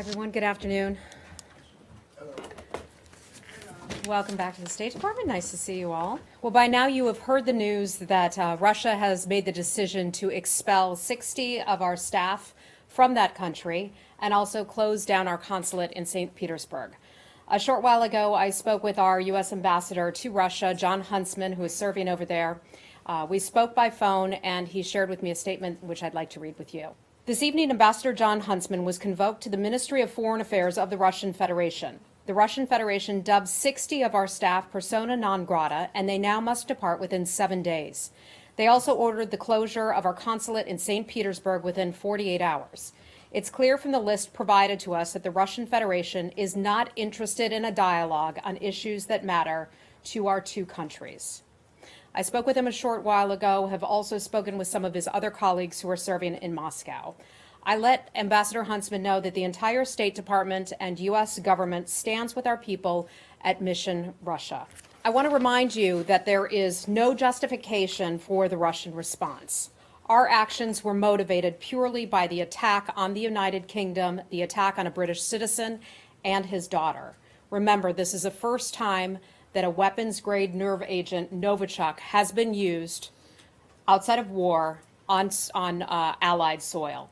Everyone, good afternoon. Welcome back to the State Department. Nice to see you all. Well, by now you have heard the news that Russia has made the decision to expel 60 of our staff from that country and also close down our consulate in St. Petersburg. A short while ago, I spoke with our U.S. ambassador to Russia, John Huntsman, who is serving over there. We spoke by phone, and he shared with me a statement which I'd like to read with you. This evening, Ambassador John Huntsman was convoked to the Ministry of Foreign Affairs of the Russian Federation. The Russian Federation dubbed 60 of our staff persona non grata, and they now must depart within 7 days. They also ordered the closure of our consulate in St. Petersburg within 48 hours. It's clear from the list provided to us that the Russian Federation is not interested in a dialogue on issues that matter to our two countries. I spoke with him a short while ago, have also spoken with some of his other colleagues who are serving in Moscow. I let Ambassador Huntsman know that the entire State Department and U.S. government stands with our people at Mission Russia. I want to remind you that there is no justification for the Russian response. Our actions were motivated purely by the attack on the United Kingdom, the attack on a British citizen and his daughter. Remember, this is the first time that a weapons-grade nerve agent, Novichok, has been used outside of war on Allied soil.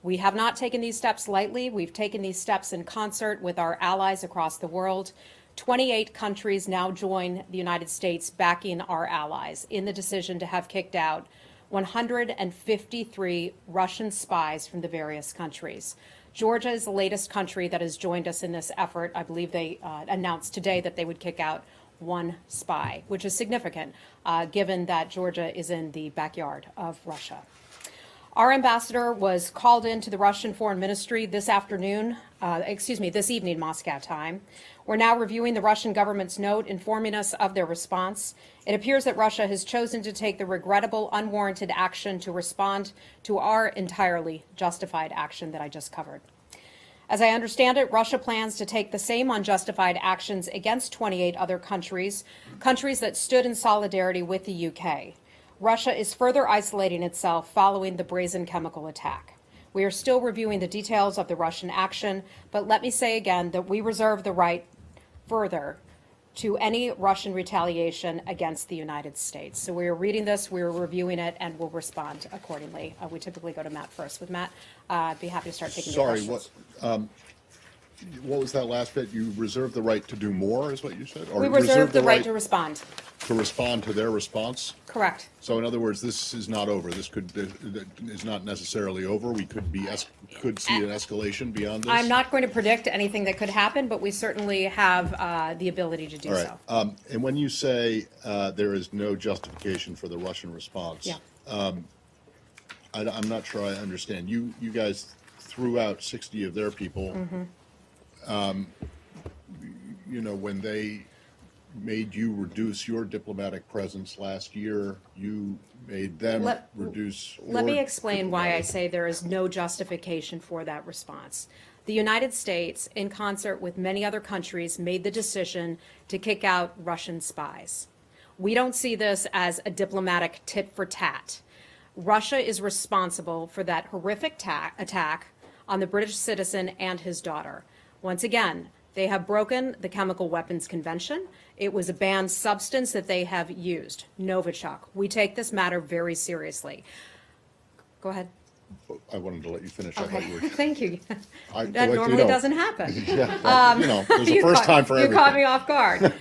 We have not taken these steps lightly. We've taken these steps in concert with our allies across the world. 28 countries now join the United States backing our allies in the decision to have kicked out 153 Russian spies from the various countries. Georgia is the latest country that has joined us in this effort. I believe they announced today that they would kick out one spy, which is significant given that Georgia is in the backyard of Russia. Our ambassador was called into the Russian Foreign Ministry this evening, Moscow time. We're now reviewing the Russian government's note informing us of their response. It appears that Russia has chosen to take the regrettable, unwarranted action to respond to our entirely justified action that I just covered. As I understand it, Russia plans to take the same unjustified actions against 28 other countries that stood in solidarity with the UK. Russia is further isolating itself following the brazen chemical attack. We are still reviewing the details of the Russian action, but let me say again that we reserve the right further to any Russian retaliation against the United States. So we are reading this, we are reviewing it, and we'll respond accordingly. We typically go to Matt first. With Matt, I'd be happy to start taking your questions. What was that last bit? You reserve the right to do more, is what you said? Or we reserve the right to respond. To respond to their response? Correct. So in other words, this is not over. This is not necessarily over. We could see an escalation beyond this. I'm not going to predict anything that could happen, but we certainly have the ability to do All right. so. And when you say there is no justification for the Russian response, Yeah. I'm not sure I understand. You guys threw out 60 of their people. Mm-hmm. When they made you reduce your diplomatic presence last year, you made them reduce. Let me explain why I say there is no justification for that response. The United States, in concert with many other countries, made the decision to kick out Russian spies. We don't see this as a diplomatic tit for tat. Russia is responsible for that horrific attack on the British citizen and his daughter. Once again, they have broken the Chemical Weapons Convention. It was a banned substance that they have used, Novichok. We take this matter very seriously. Go ahead. I wanted to let you finish. Okay. I thought you were, Thank you. I That like, normally doesn't happen. Yeah, there's a first time for everything. You caught me off guard.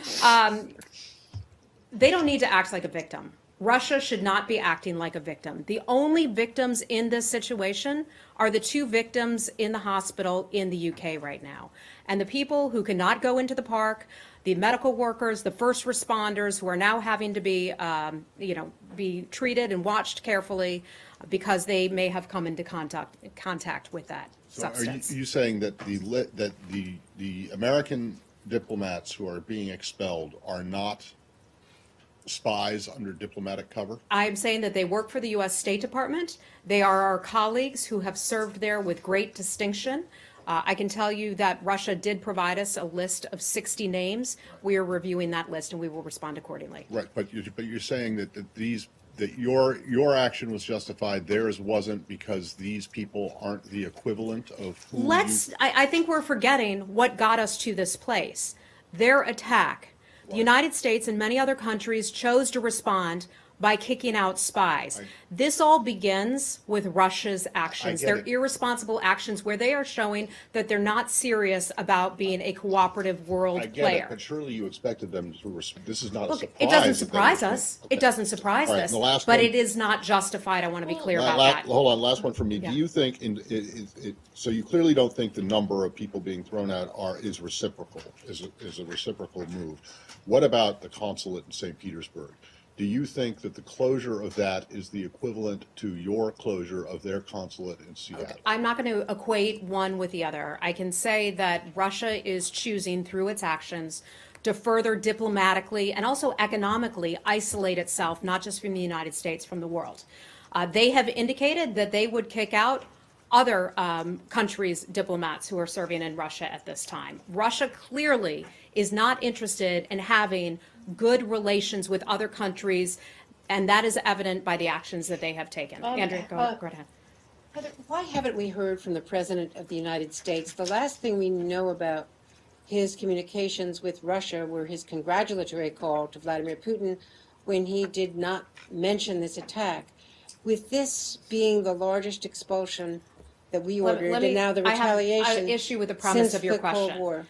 They don't need to act like a victim. Russia should not be acting like a victim. The only victims in this situation are the two victims in the hospital in the UK right now. And the people who cannot go into the park, the medical workers, the first responders who are now having to be treated and watched carefully because they may have come into contact with that substance. Are you saying that the American diplomats who are being expelled are not spies under diplomatic cover? I'm saying that they work for the U.S. State Department. They are our colleagues who have served there with great distinction. I can tell you that Russia did provide us a list of 60 names. We are reviewing that list, and we will respond accordingly. Right, but you're saying that these that your action was justified, theirs wasn't, because these people aren't the equivalent of who I think we're forgetting what got us to this place. Their attack. The United States and many other countries chose to respond by kicking out spies. This all begins with Russia's actions, their irresponsible actions, where they are showing that they're not serious about being a cooperative world I get player. it, but surely you expected them to. This is not a Look, surprise. it doesn't that they surprise were- us. Okay. It doesn't surprise All right, us. and the last But one- it is not justified. I want to be clear about La- that. Hold on, last one from me. Yeah. Do you think, so you clearly don't think the number of people being thrown out is reciprocal, is a reciprocal move. What about the consulate in St. Petersburg? Do you think that the closure of that is the equivalent to your closure of their consulate in Seattle? I'm not going to equate one with the other. I can say that Russia is choosing through its actions to further diplomatically and also economically isolate itself, not just from the United States, from the world. They have indicated that they would kick out other countries' diplomats who are serving in Russia at this time. Russia clearly is not interested in having good relations with other countries, and that is evident by the actions that they have taken. Andrea, go ahead. Heather, why haven't we heard from the President of the United States? The last thing we know about his communications with Russia were his congratulatory call to Vladimir Putin when he did not mention this attack. With this being the largest expulsion that we ordered, and now the retaliation. I have an issue with the premise of your since the Cold question. War.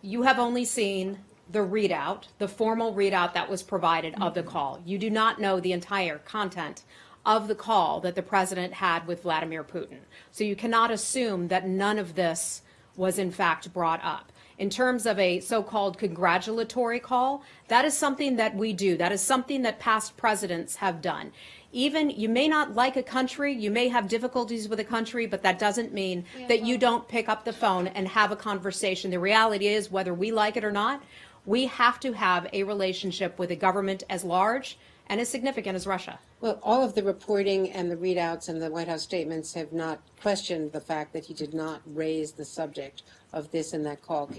You have only seen the readout, the formal readout that was provided of the call. You do not know the entire content of the call that the president had with Vladimir Putin. So you cannot assume that none of this was in fact brought up. In terms of a so-called congratulatory call, that is something that we do. That is something that past presidents have done. Even you may not like a country, you may have difficulties with a country, but that doesn't mean that you don't pick up the phone and have a conversation. The reality is, whether we like it or not, we have to have a relationship with a government as large and as significant as Russia. Well, all of the reporting and the readouts and the White House statements have not questioned the fact that he did not raise the subject of this in that call.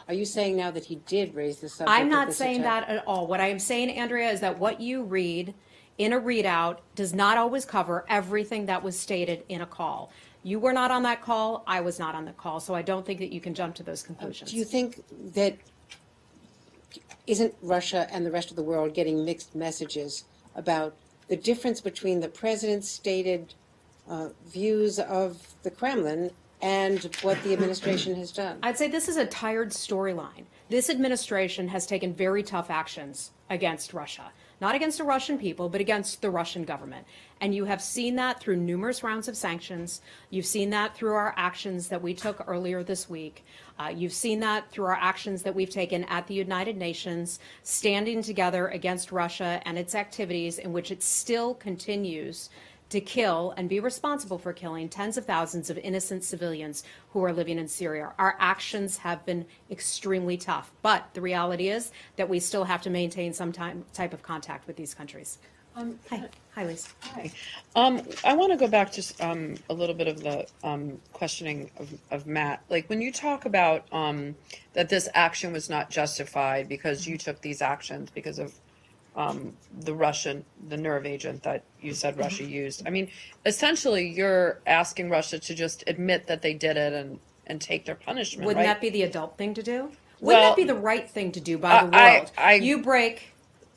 Are you saying now that he did raise the subject? I'm not of this saying attack? that at all. What I am saying, Andrea, is that what you read in a readout does not always cover everything that was stated in a call. You were not on that call. I was not on the call. So I don't think that you can jump to those conclusions. Do you think that isn't Russia and the rest of the world getting mixed messages about the difference between the president's stated views of the Kremlin and what the administration has done? I'd say this is a tired storyline. This administration has taken very tough actions against Russia. Not against the Russian people, but against the Russian government. And you have seen that through numerous rounds of sanctions. You've seen that through our actions that we took earlier this week. You've seen that through our actions that we've taken at the United Nations, standing together against Russia and its activities in which it still continues to kill and be responsible for killing tens of thousands of innocent civilians who are living in Syria. Our actions have been extremely tough, but the reality is that we still have to maintain some type of contact with these countries. Hi, Lisa. Hi. I want to go back to a little bit of the questioning of Matt. Like when you talk about that this action was not justified because you took these actions because of the nerve agent that you said Russia used. I mean, essentially, you're asking Russia to just admit that they did it and take their punishment. Wouldn't right? that be the adult thing to do? Wouldn't Well, that be the right thing to do by the world? I You break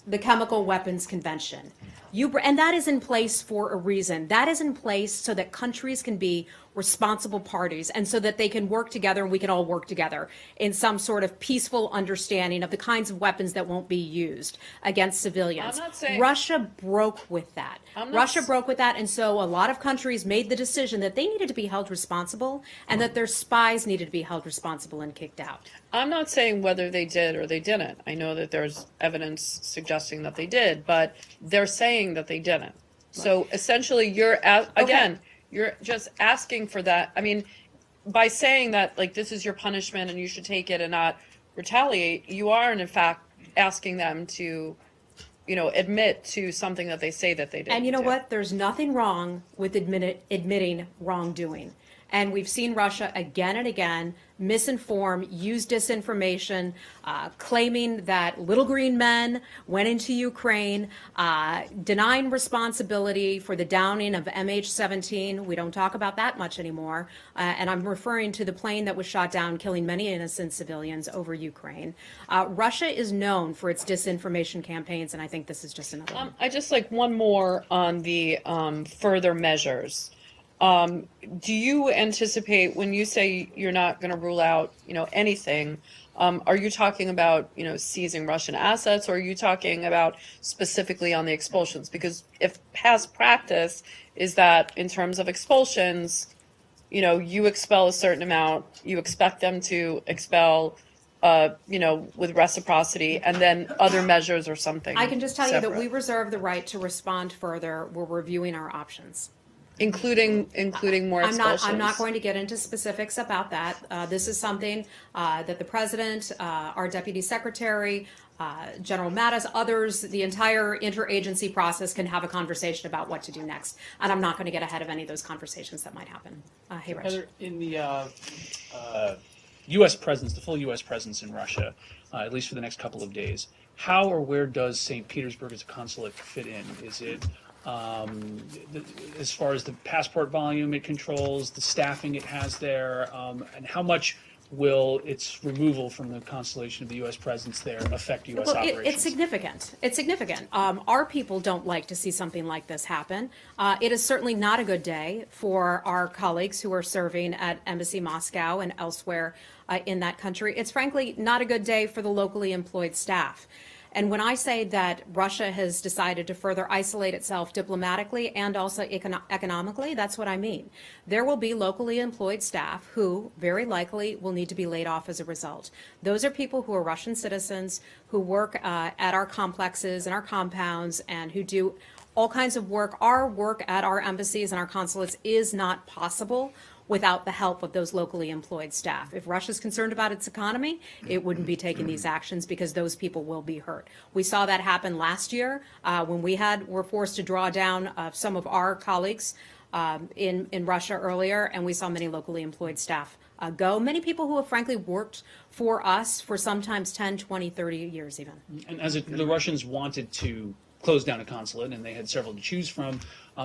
the Chemical Weapons Convention. And that is in place for a reason. That is in place so that countries can be responsible parties and so that they can work together and we can all work together in some sort of peaceful understanding of the kinds of weapons that won't be used against civilians. I'm not saying- Russia broke with that. Russia broke with that, and so a lot of countries made the decision that they needed to be held responsible and that their spies needed to be held responsible and kicked out. I'm not saying whether they did or they didn't. I know that there's evidence suggesting that they did, but they're saying that they didn't. So essentially, you're just asking for that. I mean, by saying that, like, this is your punishment and you should take it and not retaliate, you are in fact asking them to, admit to something that they say that they did. And you know what? There's nothing wrong with admitting wrongdoing. And we've seen Russia again and again misinform, use disinformation, claiming that little green men went into Ukraine, denying responsibility for the downing of MH17. We don't talk about that much anymore. And I'm referring to the plane that was shot down, killing many innocent civilians over Ukraine. Russia is known for its disinformation campaigns, and I think this is just another one. I just like one more on the further measures. Do you anticipate, when you say you're not going to rule out, anything, are you talking about, seizing Russian assets, or are you talking about specifically on the expulsions? Because if past practice is that in terms of expulsions, you expel a certain amount, you expect them to expel, with reciprocity, and then other measures or something. I can just tell you that separate. we reserve the right to respond further. We're reviewing our options. Including more expulsions. I'm not going to get into specifics about that. This is something that the president, our deputy secretary, General Mattis, others, the entire interagency process can have a conversation about what to do next. And I'm not going to get ahead of any of those conversations that might happen. Hey, Rich. Heather, in the U.S. presence, the full U.S. presence in Russia, at least for the next couple of days, how or where does St. Petersburg as a consulate fit in? Is it as far as the passport volume it controls, the staffing it has there, and how much will its removal from the constellation of the U.S. presence there affect U.S. operations? It's significant. It's significant. Our people don't like to see something like this happen. It is certainly not a good day for our colleagues who are serving at Embassy Moscow and elsewhere in that country. It's frankly not a good day for the locally employed staff. And when I say that Russia has decided to further isolate itself diplomatically and also economically, that's what I mean. There will be locally employed staff who very likely will need to be laid off as a result. Those are people who are Russian citizens who work at our complexes and our compounds and who do all kinds of work. Our work at our embassies and our consulates is not possible without the help of those locally employed staff. If Russia's concerned about its economy, it wouldn't be taking these actions because those people will be hurt. We saw that happen last year when we were forced to draw down some of our colleagues in Russia earlier, and we saw many locally employed staff go. Many people who have frankly worked for us for sometimes 10, 20, 30 years even. And as the Russians wanted to close down a consulate, and they had several to choose from,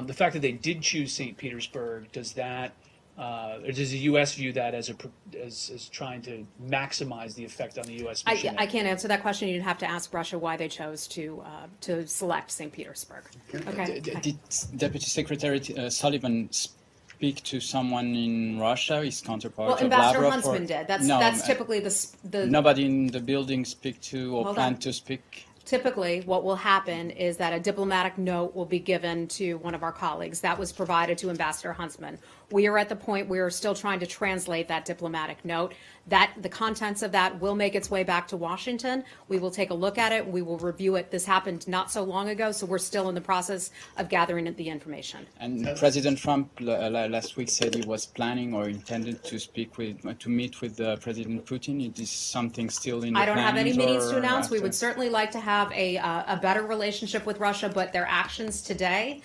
the fact that they did choose St. Petersburg, does that or does the U.S. view that as trying to maximize the effect on the U.S. mission? I can't answer that question. You'd have to ask Russia why they chose to select St. Petersburg. Okay. Did Deputy Secretary Sullivan speak to someone in Russia, his counterpart? Well, Ambassador Huntsman did. That's typically the nobody in the building speak to or plan to speak. Typically, what will happen is that a diplomatic note will be given to one of our colleagues. That was provided to Ambassador Huntsman. We are at the point we are still trying to translate that diplomatic note. The contents of that will make its way back to Washington. We will take a look at it. We will review it. This happened not so long ago, so we're still in the process of gathering the information. And President Trump last week said he was planning or intended to meet with President Putin. Is this something still in the I don't have any meetings to announce. after? We would certainly like to have a better relationship with Russia, but their actions today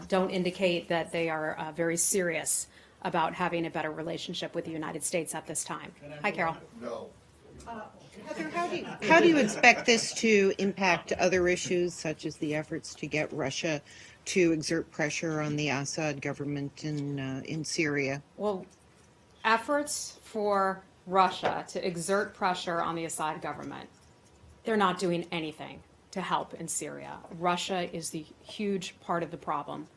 don't indicate that they are very serious about having a better relationship with the United States at this time. Hi, Carol. No. Heather, how do you expect this to impact other issues, such as the efforts to get Russia to exert pressure on the Assad government in Syria? Well, efforts for Russia to exert pressure on the Assad government, they're not doing anything to help in Syria. Russia is the huge part of the problem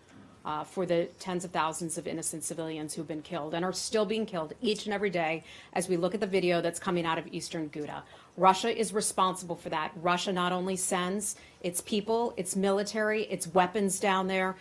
for the tens of thousands of innocent civilians who've been killed and are still being killed each and every day as we look at the video that's coming out of eastern Ghouta. Russia is responsible for that. Russia not only sends its people, its military, its weapons down there.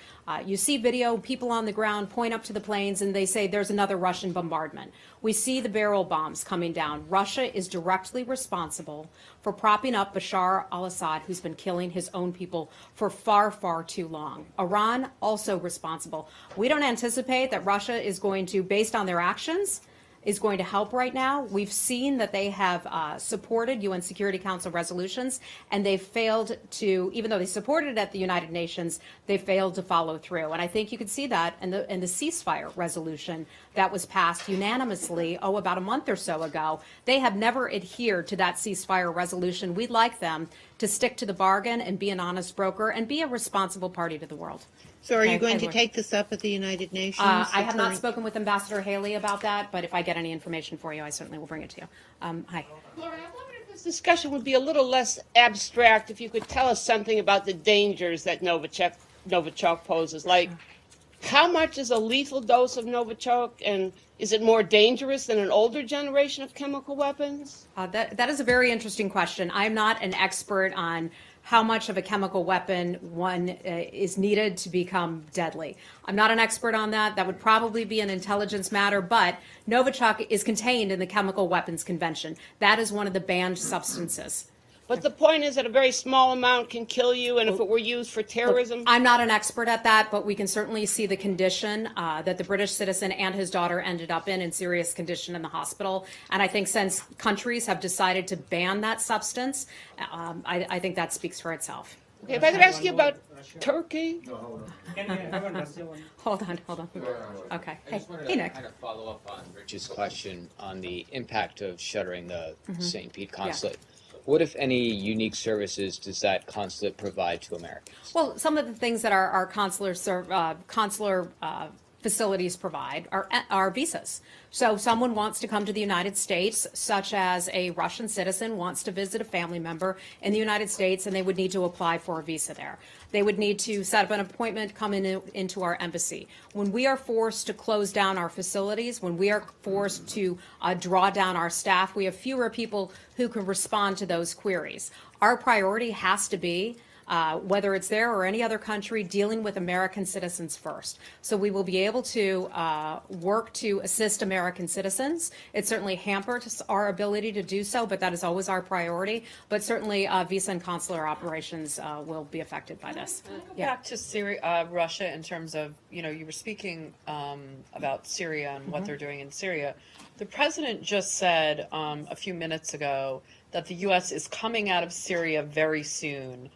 You see video, people on the ground point up to the planes and they say there's another Russian bombardment. We see the barrel bombs coming down. Russia is directly responsible for propping up Bashar al-Assad, who's been killing his own people for far, far too long. Iran also responsible. We don't anticipate that Russia is going to, based on their actions, is going to help right now. We've seen that they have supported UN Security Council resolutions, and they've failed to, even though they supported it at the United Nations, they failed to follow through. And I think you could see that in the ceasefire resolution that was passed unanimously, about a month or so ago. They have never adhered to that ceasefire resolution. We'd like them to stick to the bargain and be an honest broker and be a responsible party to the world. So are you Okay, going to Edward. take this up at the United Nations? I the have not current- spoken with Ambassador Haley about that, but if I get any information for you, I certainly will bring it to you. Hi. Laura, I wonder if this discussion would be a little less abstract if you could tell us something about the dangers that Novichok poses. Like, how much is a lethal dose of Novichok, and is it more dangerous than an older generation of chemical weapons? That is a very interesting question. I'm not an expert on how much of a chemical weapon one is needed to become deadly. I'm not an expert on that. That would probably be an intelligence matter, but Novichok is contained in the Chemical Weapons Convention. That is one of the banned substances. But the point is that a very small amount can kill you, and if it were used for terrorism. I'm not an expert at that, but we can certainly see the condition that the British citizen and his daughter ended up in serious condition in the hospital. And I think since countries have decided to ban that substance, I think that speaks for itself. Okay, if I could ask you about Turkey. Hold on. Okay. I just wanted Hey, to Nick. kind of follow up on Rich's question on the impact of shuttering the St. Pete consulate. What, if any, unique services does that consulate provide to Americans? Well, some of the things that our consular facilities provide are visas. So someone wants to come to the United States, such as a Russian citizen wants to visit a family member in the United States, and they would need to apply for a visa there. They would need to set up an appointment, come into our embassy. When we are forced to close down our facilities, when we are forced to draw down our staff, we have fewer people who can respond to those queries. Our priority has to be whether it's there or any other country, dealing with American citizens first. So we will be able to work to assist American citizens. It certainly hampers our ability to do so, but that is always our priority. But certainly visa and consular operations will be affected by this. Back to Syria, Russia, in terms of, you were speaking about Syria and what they're doing in Syria. The president just said a few minutes ago that the U.S. is coming out of Syria very soon.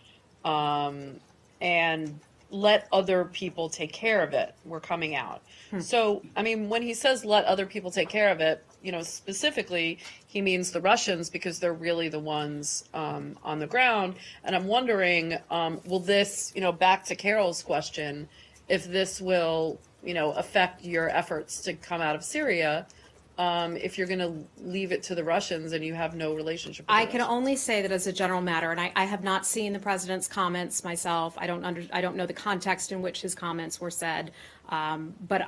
And let other people take care of it. We're coming out. So, I mean, when he says let other people take care of it, specifically, he means the Russians because they're really the ones on the ground. And I'm wondering, will this, back to Carol's question, if this will, affect your efforts to come out of Syria, if you're going to leave it to the Russians and you have no relationship with the I can Russians. only say that as a general matter, and I have not seen the president's comments myself. I don't know the context in which his comments were said. But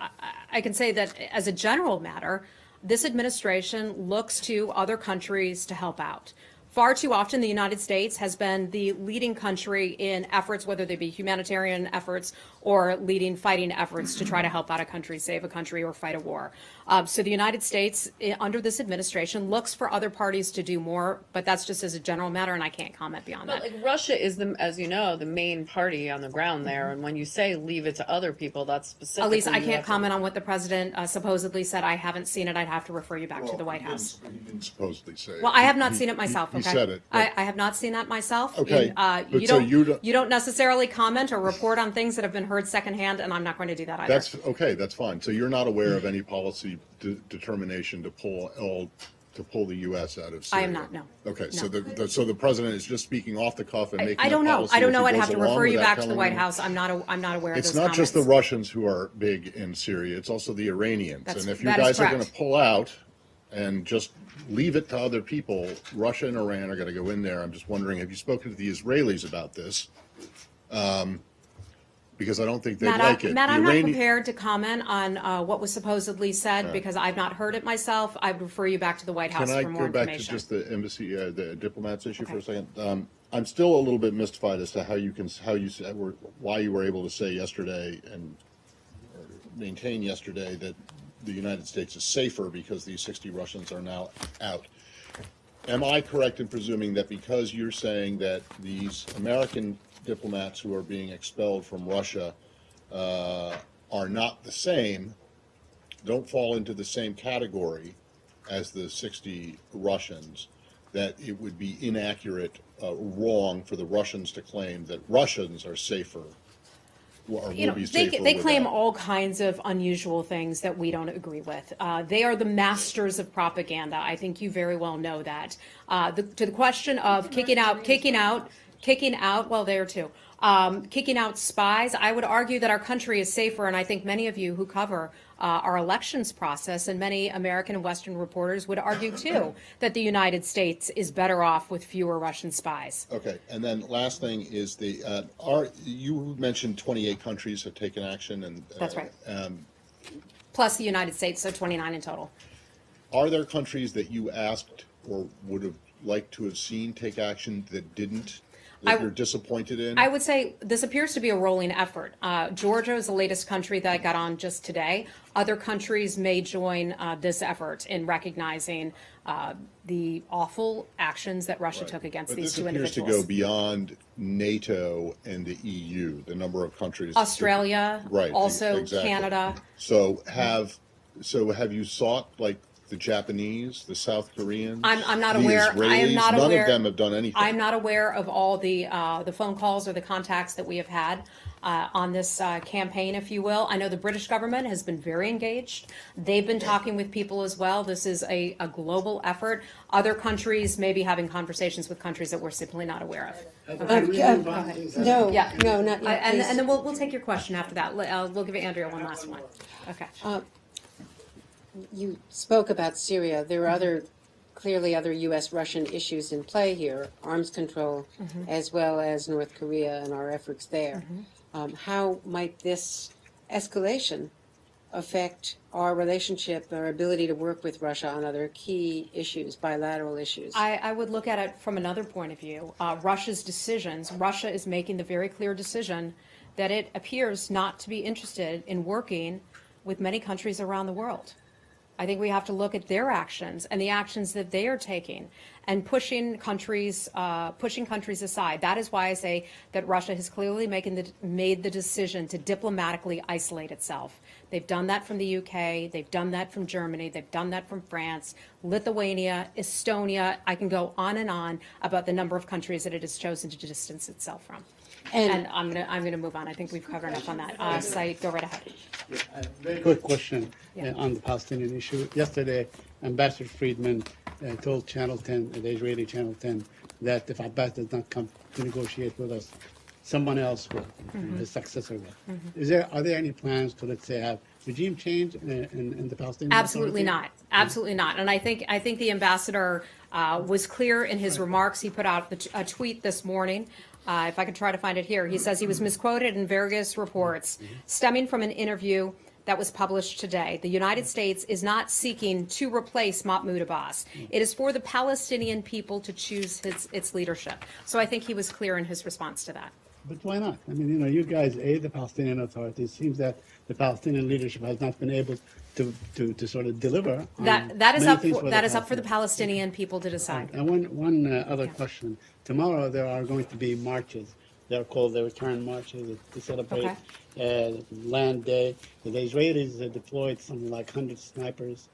I can say that as a general matter, this administration looks to other countries to help out. Far too often, the United States has been the leading country in efforts, whether they be humanitarian efforts or leading fighting efforts to try to help out a country, save a country, or fight a war. So the United States, under this administration, looks for other parties to do more, but that's just as a general matter, and I can't comment beyond But that. like Russia is as you know, the main party on the ground there, and when you say leave it to other people, that's specifically. Elise, I you can't have to- comment on what the president supposedly said. I haven't seen it. I'd have to refer you back to the White House. He didn't supposedly say it. Well, I have not seen it myself. He Okay, said it. I have not seen that myself. Okay, And, but so you don't- necessarily comment or report on things that have been heard secondhand, and I'm not going to do that either. That's okay. That's fine. So you're not aware of any policy determination to pull the U.S. out of Syria? I am not, no. Okay, so No. the president is just speaking off the cuff and making I don't a know. policy I don't as know. he I'd goes have to along refer you without back to the telling White you? House. I'm not aware of It's those not just the comments. Russians who are big in Syria. It's also the Iranians. That's- And if you that is guys are going correct. to pull out and just leave it to other people, Russia and Iran are going to go in there. I'm just wondering, have you spoken to the Israelis about this? Because I don't think they'd like it. Matt, The I'm not Iranian- prepared to comment on what was supposedly said because I've not heard it myself. I'd refer you back to the White House Can I for more go back to information. just the embassy, the diplomats issue for a Okay. second? I'm still a little bit mystified as to why you were able to say yesterday and or maintain yesterday that the United States is safer because these 60 Russians are now out. Am I correct in presuming that because you're saying that these American diplomats who are being expelled from Russia are not the same, don't fall into the same category, as the 60 Russians, that it would be inaccurate, wrong for the Russians to claim that Russians are safer or will be safer they claim without. all kinds of unusual things that we don't agree with. They are the masters of propaganda. I think you very well know that. To the question of kicking out, well, there too. Kicking out spies, I would argue that our country is safer, and I think many of you who cover our elections process and many American and Western reporters would argue too that the United States is better off with fewer Russian spies. Okay, and then last thing is you mentioned 28 countries have taken action, and That's right. Plus the United States, so 29 in total. are there countries that you asked or would have liked to have seen take action that didn't? That you're disappointed in? I would say this appears to be a rolling effort. Georgia is the latest country that got on just today. Other countries may join this effort in recognizing the awful actions that Russia took against these two individuals. But this appears to go beyond NATO and the EU, the number of countries. Australia, right, also exactly. Canada. So have you sought, like, the Japanese, the South Koreans, I'm not the aware. Israelis? I am not None aware. of them have done anything. I'm not aware of all the phone calls or the contacts that we have had on this campaign, if you will. I know the British government has been very engaged. They've been talking with people as well. This is a global effort. Other countries may be having conversations with countries that we're simply not aware of. No, Yeah. no, not yet. And please. then we'll take your question after that. We'll give Andrea one last one. Okay. You spoke about Syria. There are clearly other U.S.-Russian issues in play here, arms control, as well as North Korea and our efforts there. How might this escalation affect our relationship, our ability to work with Russia on other key issues, bilateral issues? I would look at it from another point of view. Russia's decisions, Russia is making the very clear decision that it appears not to be interested in working with many countries around the world. I think we have to look at their actions and the actions that they are taking and pushing countries aside. That is why I say that Russia has clearly made the decision to diplomatically isolate itself. They've done that from the UK, they've done that from Germany, they've done that from France, Lithuania, Estonia. I can go on about the number of countries that it has chosen to distance itself from. And I'm gonna move on. I think we've covered enough on that. Said, go right ahead. Very quick question on the Palestinian issue. Yesterday, Ambassador Friedman told Channel 10, the Israeli Channel 10, that if Abbas does not come to negotiate with us, someone else will, his successor will. Are there any plans to, let's say, have regime change in the Palestinian Absolutely Authority? not. Absolutely not. And I think the ambassador was clear in his remarks. He put out a tweet this morning. If I could try to find it here, he says he was misquoted in various reports stemming from an interview that was published today. The United States is not seeking to replace Mahmoud Abbas. It is for the Palestinian people to choose its leadership. So I think he was clear in his response to that. But why not? I mean, you guys aid the Palestinian Authority. It seems that the Palestinian leadership has not been able to sort of deliver. That is up for the Palestinian people to decide. And one other question. Tomorrow there are going to be marches. They're called the return marches to celebrate Land Day. The Israelis deployed something like 100 snipers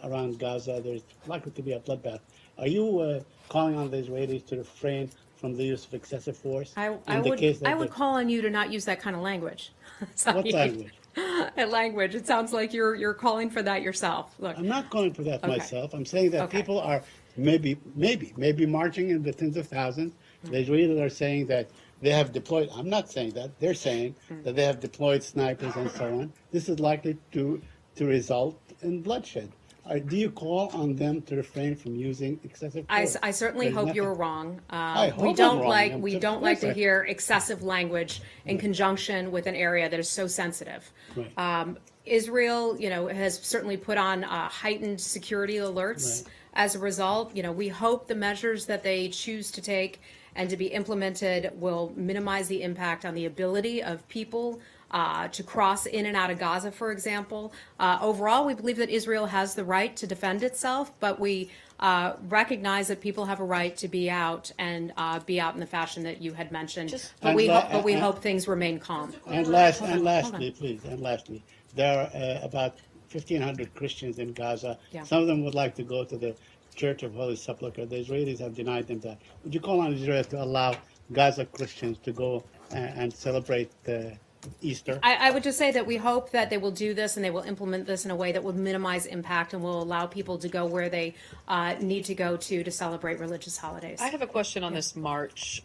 around Gaza. There's likely to be a bloodbath. Are you calling on the Israelis to refrain from the use of excessive force? I would call on you to not use that kind of language. What language? Language. It sounds like you're calling for that yourself. Look, I'm not calling for that Okay. myself. I'm saying that Okay. people are maybe marching in the tens of thousands. The Israelis are saying that they have deployed. I'm not saying that. They're saying that they have deployed snipers and so on. This is likely to result in bloodshed. Do you call on them to refrain from using excessive force? I certainly There's hope nothing- you're wrong. I hope We I'm don't wrong. like I'm we just don't like to perfect. hear excessive language in conjunction with an area that is so sensitive. Right. Israel, has certainly put on heightened security alerts. Right. As a result, we hope the measures that they choose to take and to be implemented will minimize the impact on the ability of people to cross in and out of Gaza, for example. Overall, we believe that Israel has the right to defend itself, but we recognize that people have a right to be out and be out in the fashion that you had mentioned. But we hope things remain calm. And lastly, please, there are about 1,500 Christians in Gaza. Yeah. Some of them would like to go to the Church of Holy Sepulchre. The Israelis have denied them that. Would you call on Israel to allow Gaza Christians to go and celebrate Easter? I would just say that we hope that they will do this and they will implement this in a way that will minimize impact and will allow people to go where they need to go to celebrate religious holidays. I have a question on this march.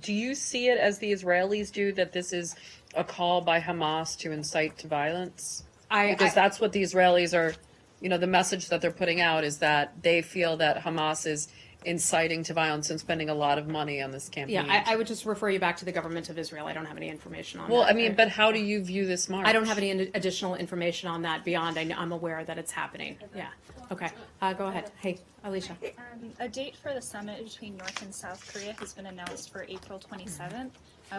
Do you see it as the Israelis do, that this is a call by Hamas to incite to violence? Because that's what the Israelis are, the message that they're putting out is that they feel that Hamas is inciting to violence and spending a lot of money on this campaign. Yeah, I would just refer you back to the government of Israel. I don't have any information on that. Well, I mean, but how do you view this march? I don't have any additional information on that beyond I'm aware that it's happening. Yeah. Okay. Go ahead. Hey, Alicia. A date for the summit between North and South Korea has been announced for April 27th.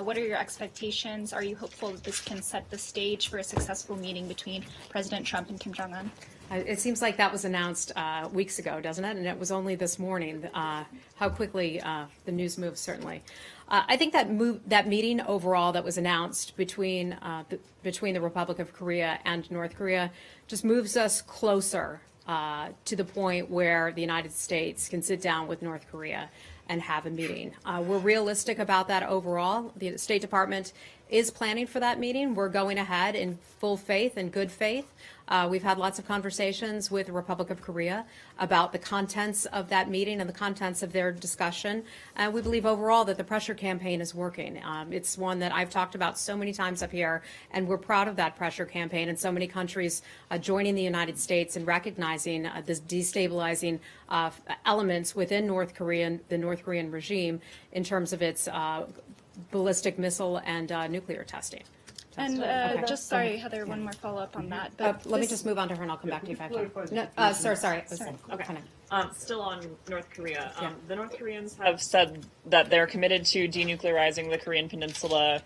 What are your expectations? Are you hopeful that this can set the stage for a successful meeting between President Trump and Kim Jong-un? It seems like that was announced weeks ago, doesn't it? And it was only this morning. How quickly the news moves, certainly. I think that meeting overall that was announced between the Republic of Korea and North Korea just moves us closer to the point where the United States can sit down with North Korea and have a meeting. We're realistic about that overall. The State Department is planning for that meeting. We're going ahead in full faith and good faith. We've had lots of conversations with the Republic of Korea about the contents of that meeting and the contents of their discussion. And we believe overall that the pressure campaign is working. It's one that I've talked about so many times up here, and we're proud of that pressure campaign and so many countries joining the United States and recognizing this destabilizing elements within North Korea, the North Korean regime, in terms of its ballistic missile and nuclear testing. And Okay. just sorry, Heather, one more follow-up on that. But Let me just move on to her and I'll come back to you if I can. No, sorry. Okay. Still on North Korea. Yeah. The North Koreans have said that they're committed to denuclearizing the Korean Peninsula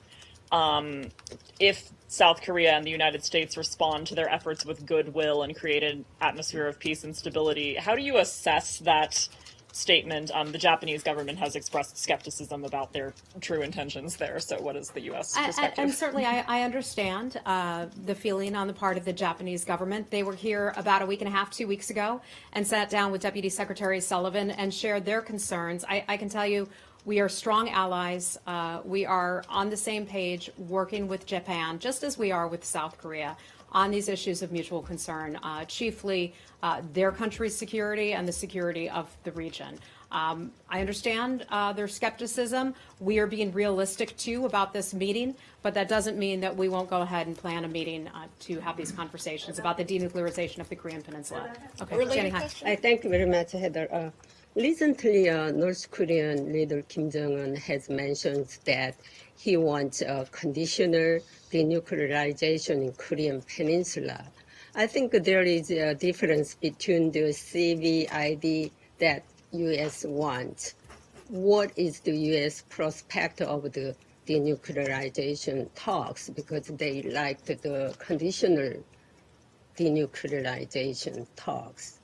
if South Korea and the United States respond to their efforts with goodwill and create an atmosphere of peace and stability. How do you assess that statement? The Japanese government has expressed skepticism about their true intentions there. So what is the U.S. perspective? And certainly I understand the feeling on the part of the Japanese government. They were here about a week and a half, 2 weeks ago, and sat down with Deputy Secretary Sullivan and shared their concerns. I can tell you we are strong allies. We are on the same page working with Japan, just as we are with South Korea, on these issues of mutual concern, chiefly their country's security and the security of the region. I understand their skepticism. We are being realistic, too, about this meeting, but that doesn't mean that we won't go ahead and plan a meeting to have these conversations about the denuclearization of the Korean Peninsula. Okay, Jenny, hi. Thank you very much, Heather. Recently, North Korean leader Kim Jong-un has mentioned that he wants a conditional denuclearization in Korean Peninsula. I think there is a difference between the CVID that U.S. wants. What is the U.S. prospect of the denuclearization talks? Because they liked the conditional denuclearization talks.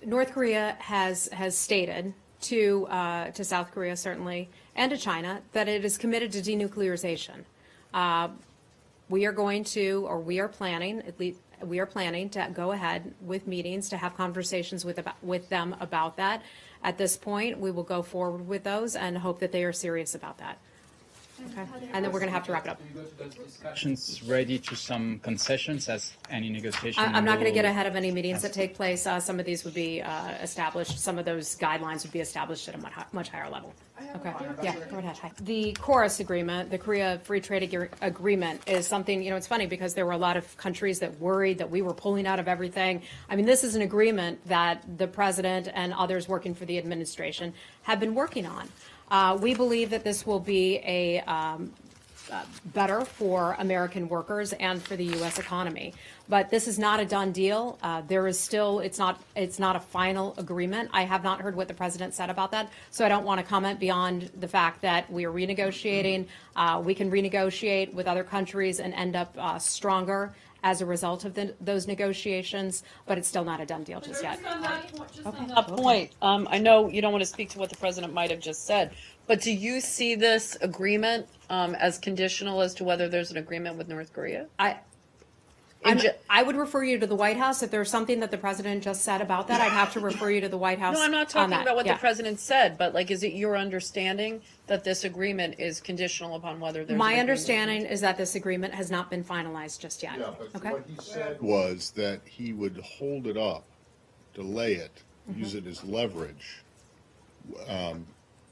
North Korea has stated to South Korea, certainly, and to China, that it is committed to denuclearization. We are going to, or we are planning, at least we are planning to go ahead with meetings to have conversations with them about that. At this point, we will go forward with those and hope that they are serious about that. Okay, and then we're going to have to wrap it up. Discussions ready to some concessions as any negotiation? I'm not going to get ahead of any meetings that take place. Some of these would be established. Some of those guidelines would be established at a much higher level. Okay. Yeah, go ahead. Hi. The KORUS agreement, the Korea Free Trade Agreement, is something, it's funny because there were a lot of countries that worried that we were pulling out of everything. I mean, this is an agreement that the president and others working for the administration have been working on. We believe that this will be better for American workers and for the U.S. economy. But this is not a done deal. There is still, it's not a final agreement. I have not heard what the president said about that, so I don't want to comment beyond the fact that we are renegotiating. We can renegotiate with other countries and end up stronger as a result of those negotiations, but it's still not a done deal just yet. On that point, I know you don't want to speak to what the president might have just said, but do you see this agreement as conditional as to whether there's an agreement with North Korea? I would refer you to the White House. If there's something that the president just said about that, I'd have to refer you to the White House. No, I'm not on talking that. about what Yeah. the president said, but like, is it your understanding that this agreement is conditional upon whether there's My an agreement? understanding is that this agreement has not been finalized just yet. Yeah, but Okay? what he said was that he would hold it up, delay it, use it as leverage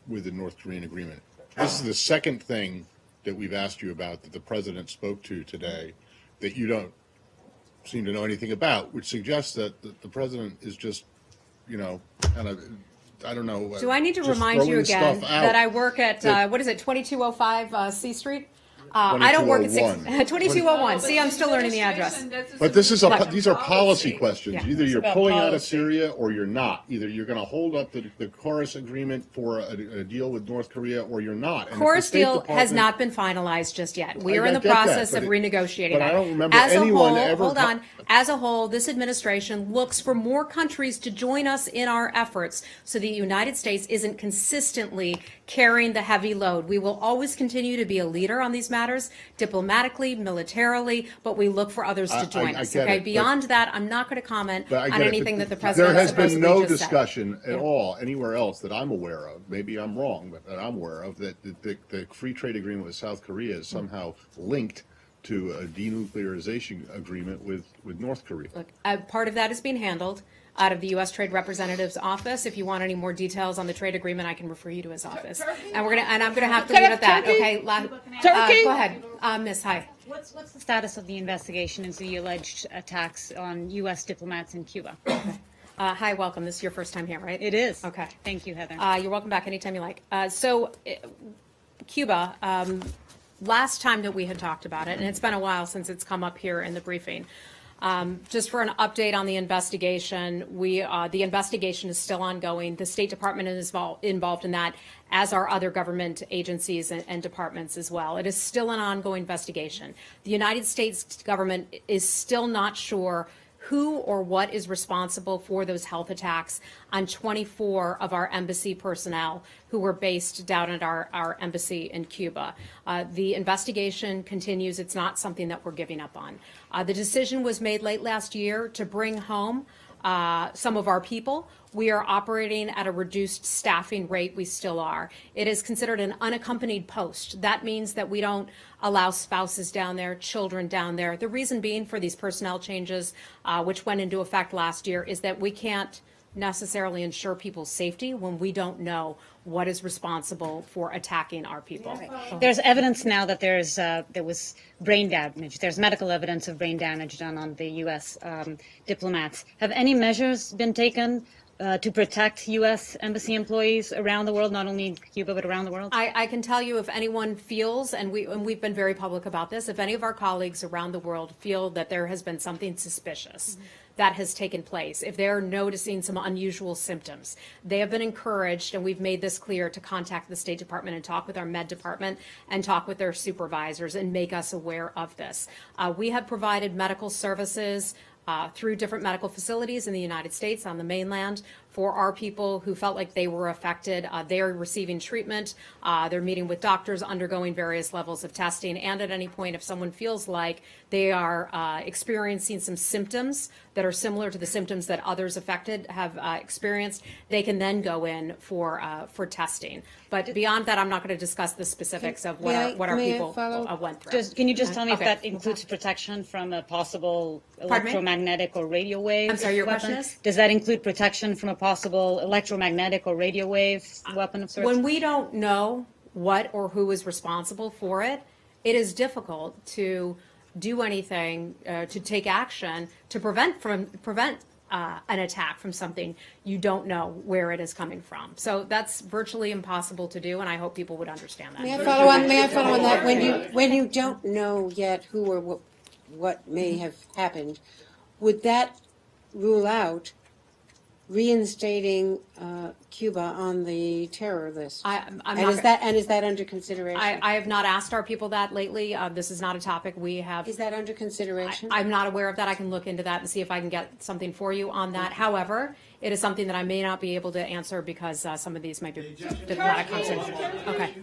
with the North Korean agreement. This is the second thing that we've asked you about that the president spoke to today that you don't seem to know anything about, which suggests that the president is just, kind of, I don't know. Do I need to just remind you throwing again stuff out that I work at, that- what is it, 2205 C Street? I don't work at 2201. See, I'm still learning the address. But these are policy questions. Yeah. Either you're about pulling out of policy. Syria or you're not. Either you're going to hold up the Chorus agreement for a deal with North Korea or you're not. And if the Chorus State deal has Department- not been finalized just yet. We I are in the get that, process but of it- renegotiating but that. I don't remember As a anyone whole, ever hold co- on. As a whole, this administration looks for more countries to join us in our efforts so the United States isn't consistently carrying the heavy load. We will always continue to be a leader on these matters, diplomatically, militarily, but we look for others to join I us. get Okay, it, but- beyond that, I'm not going to comment But I on get it, anything but that the president there has been supposedly no just said. discussion at Yeah. all anywhere else that I'm aware of. Maybe I'm wrong, but that I'm aware of that the free trade agreement with South Korea is somehow linked to a denuclearization agreement with North Korea. Look, part of that is being handled out of the U.S. Trade Representative's office. If you want any more details on the trade agreement, I can refer you to his office. And I'm gonna have to leave it at that. Turkey? Okay. Turkey? Go ahead, Miss. Hi. What's the status of the investigation into the alleged attacks on U.S. diplomats in Cuba? Hi. Welcome. This is your first time here, right? It is. Okay. Thank you, Heather. You're welcome back anytime you like. Cuba. Last time that we had talked about it, and it's been a while since it's come up here in the briefing. Just for an update on the investigation, the investigation is still ongoing. The State Department is involved in that, as are other government agencies and departments as well. It is still an ongoing investigation. The United States government is still not sure who or what is responsible for those health attacks on 24 of our embassy personnel who were based down at our embassy in Cuba. The investigation continues. It's not something that we're giving up on. The decision was made late last year to bring home some of our people. We are operating at a reduced staffing rate. We still are. It is considered an unaccompanied post. That means that we don't allow spouses down there, children down there. The reason being for these personnel changes, which went into effect last year, is that we can't necessarily ensure people's safety when we don't know what is responsible for attacking our people. There's evidence now that there was brain damage. There's medical evidence of brain damage done on the U.S. Diplomats. Have any measures been taken to protect U.S. embassy employees around the world, not only in Cuba, but around the world? I can tell you if anyone feels, and we've been very public about this, if any of our colleagues around the world feel that there has been something suspicious that has taken place, if they're noticing some unusual symptoms, they have been encouraged, and we've made this clear, to contact the State Department and talk with our Med Department and talk with their supervisors and make us aware of this. We have provided medical services through different medical facilities in the United States on the mainland for our people who felt like they were affected. They are receiving treatment. They're meeting with doctors, undergoing various levels of testing. And at any point, if someone feels like they are experiencing some symptoms that are similar to the symptoms that others affected have experienced, they can then go in for testing. But beyond that, I'm not going to discuss the specifics of what our may I people follow? went through. Can you just tell me Okay. if that includes protection from a possible Pardon me? electromagnetic or radio wave? I'm sorry, your weapon? question is? Does that include protection from a possible electromagnetic or radio wave weapon of sorts? When we don't know what or who is responsible for it, it is difficult to do anything, to take action to prevent an attack from something you don't know where it is coming from. So that's virtually impossible to do, and I hope people would understand that. May I follow on that? When you don't know yet who or what may have happened, would that rule out reinstating Cuba on the terror list? I'm and not is that and is that under consideration? I have not asked our people that lately. This is not a topic we have. Is that under consideration? I'm not aware of that. I can look into that and see if I can get something for you on that. However, it is something that I may not be able to answer because some of these might be diplomatic conversations. Okay.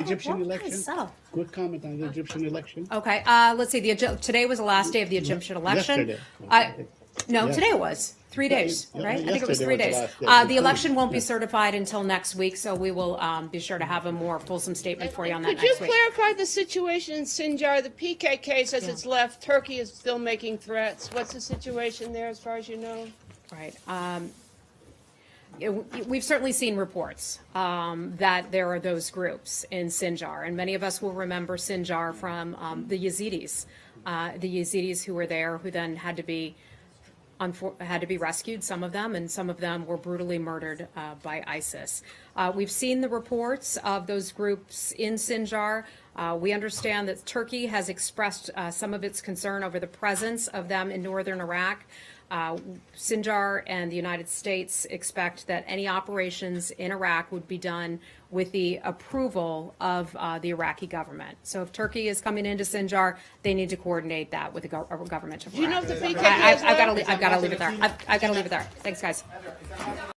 Egyptian election. So. Quick comment on the Egyptian election. Okay. Let's see. Today was the last day of the Egyptian election. Yesterday. No, Yeah. today it was 3 days, Yeah, right? I think it was 3 yesterday days. was the last day. The election won't be certified until next week, so we will be sure to have a more fulsome statement for you on that Could you next week. clarify the situation in Sinjar? The PKK says it's left. Turkey is still making threats. What's the situation there, as far as you know? Right. We've certainly seen reports that there are those groups in Sinjar, and many of us will remember Sinjar from the Yazidis who were there, who then had to be rescued, some of them, and some of them were brutally murdered by ISIS. We've seen the reports of those groups in Sinjar. We understand that Turkey has expressed some of its concern over the presence of them in northern Iraq. Sinjar and the United States expect that any operations in Iraq would be done with the approval of the Iraqi government. So if Turkey is coming into Sinjar, they need to coordinate that with the government of Iraq. Do you know if the PKK I've got to leave it there. I've got to leave it there. Thanks, guys.